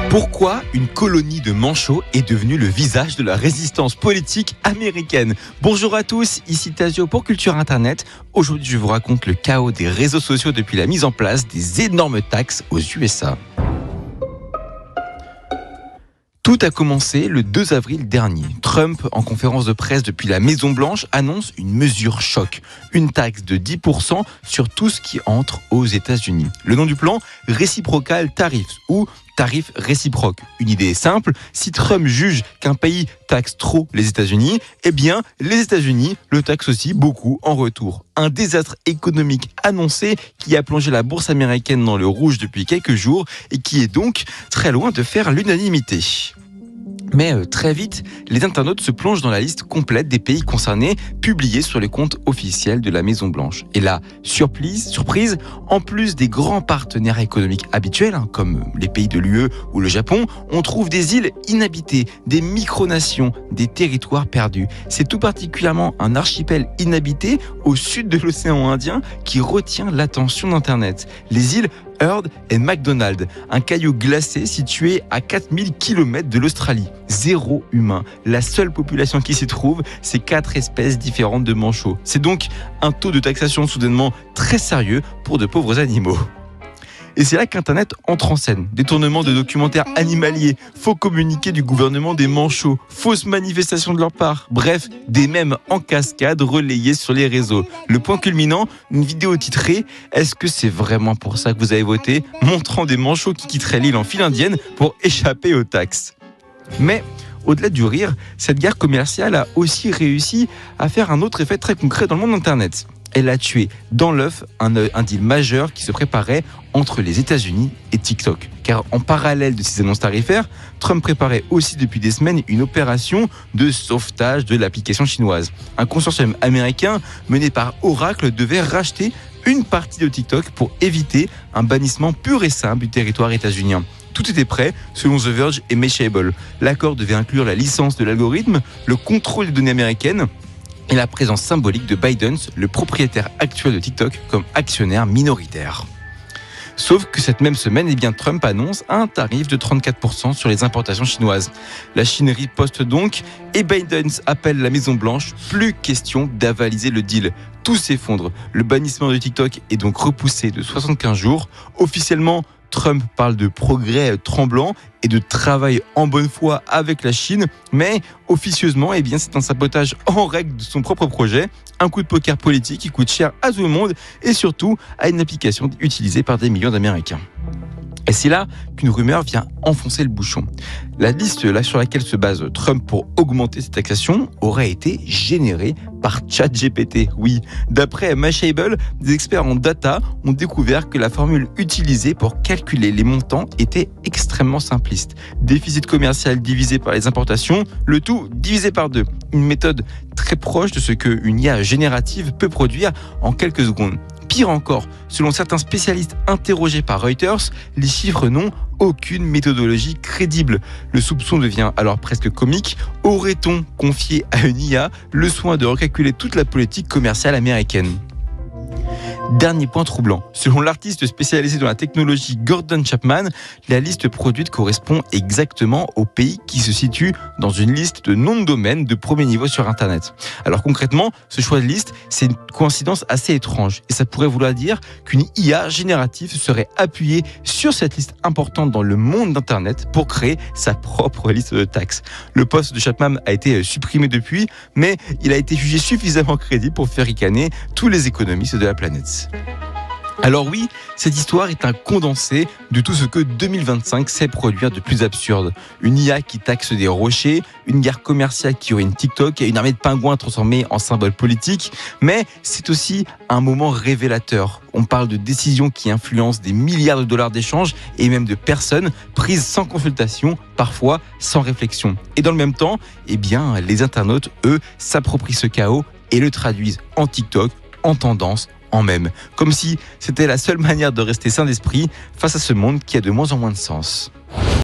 Pourquoi une colonie de manchots est devenue le visage de la résistance politique américaine? Bonjour à tous, ici Tazio pour Culture Internet. Aujourd'hui, je vous raconte le chaos des réseaux sociaux depuis la mise en place des énormes taxes aux USA. Tout a commencé le 2 avril dernier. Trump, en conférence de presse depuis la Maison-Blanche, annonce une mesure choc. Une taxe de 10% sur tout ce qui entre aux États-Unis. Le nom du plan, Reciprocal Tariffs ou tarif réciproque. Une idée est simple, si Trump juge qu'un pays taxe trop les États-Unis, eh bien les États-Unis le taxent aussi beaucoup en retour. Un désastre économique annoncé qui a plongé la bourse américaine dans le rouge depuis quelques jours et qui est donc très loin de faire l'unanimité. Mais très vite, les internautes se plongent dans la liste complète des pays concernés, publiée sur les comptes officiels de la Maison-Blanche. Et là, surprise, en plus des grands partenaires économiques habituels, comme les pays de l'UE ou le Japon, on trouve des îles inhabitées, des micronations, des territoires perdus. C'est tout particulièrement un archipel inhabité au sud de l'océan Indien qui retient l'attention d'Internet. Les îles Heard et McDonald, un caillou glacé situé à 4000 km de l'Australie. Zéro humain. La seule population qui s'y trouve, c'est 4 espèces différentes de manchots. C'est donc un taux de taxation soudainement très sérieux pour de pauvres animaux. Et c'est là qu'Internet entre en scène. Détournement de documentaires animaliers, faux communiqués du gouvernement des manchots, fausses manifestations de leur part. Bref, des mèmes en cascade relayés sur les réseaux. Le point culminant, une vidéo titrée « Est-ce que c'est vraiment pour ça que vous avez voté ?», montrant des manchots qui quitteraient l'île en file indienne pour échapper aux taxes. Mais au-delà du rire, cette guerre commerciale a aussi réussi à faire un autre effet très concret dans le monde Internet. Elle a tué dans l'œuf un deal majeur qui se préparait entre les États-Unis et TikTok. Car en parallèle de ces annonces tarifaires, Trump préparait aussi depuis des semaines une opération de sauvetage de l'application chinoise. Un consortium américain mené par Oracle devait racheter une partie de TikTok pour éviter un bannissement pur et simple du territoire états-unien. Tout était prêt, selon The Verge et Mashable. L'accord devait inclure la licence de l'algorithme, le contrôle des données américaines, et la présence symbolique de Biden, le propriétaire actuel de TikTok, comme actionnaire minoritaire. Sauf que cette même semaine, Trump annonce un tarif de 34% sur les importations chinoises. La Chine riposte donc et Biden appelle la Maison-Blanche. Plus question d'avaliser le deal. Tout s'effondre. Le bannissement de TikTok est donc repoussé de 75 jours. Officiellement, Trump parle de progrès tremblant et de travail en bonne foi avec la Chine, mais officieusement, c'est un sabotage en règle de son propre projet, un coup de poker politique qui coûte cher à tout le monde et surtout à une application utilisée par des millions d'Américains. Et c'est là qu'une rumeur vient enfoncer le bouchon. La liste sur laquelle se base Trump pour augmenter ses taxations aurait été générée par ChatGPT. Oui, d'après Mashable, des experts en data ont découvert que la formule utilisée pour calculer les montants était extrêmement simpliste. Déficit commercial divisé par les importations, le tout divisé par 2. Une méthode très proche de ce qu'une IA générative peut produire en quelques secondes. Pire encore, selon certains spécialistes interrogés par Reuters, les chiffres n'ont aucune méthodologie crédible. Le soupçon devient alors presque comique. Aurait-on confié à une IA le soin de recalculer toute la politique commerciale américaine ? Dernier point troublant. Selon l'artiste spécialisé dans la technologie Gordon Chapman, la liste produite correspond exactement aux pays qui se situent dans une liste de noms de domaines de premier niveau sur Internet. Alors concrètement, ce choix de liste, c'est une coïncidence assez étrange. Et ça pourrait vouloir dire qu'une IA générative serait appuyée sur cette liste importante dans le monde d'Internet pour créer sa propre liste de taxes. Le post de Chapman a été supprimé depuis, mais il a été jugé suffisamment crédible pour faire ricaner tous les économistes de la planète. Alors oui, cette histoire est un condensé de tout ce que 2025 sait produire de plus absurde. Une IA qui taxe des rochers, une guerre commerciale qui urine TikTok et une armée de pingouins transformée en symbole politique. Mais c'est aussi un moment révélateur. On parle de décisions qui influencent des milliards de dollars d'échanges et même de personnes prises sans consultation, parfois sans réflexion. Et dans le même temps, les internautes, eux, s'approprient ce chaos et le traduisent en TikTok, en tendance, en mème. Comme si c'était la seule manière de rester sain d'esprit face à ce monde qui a de moins en moins de sens.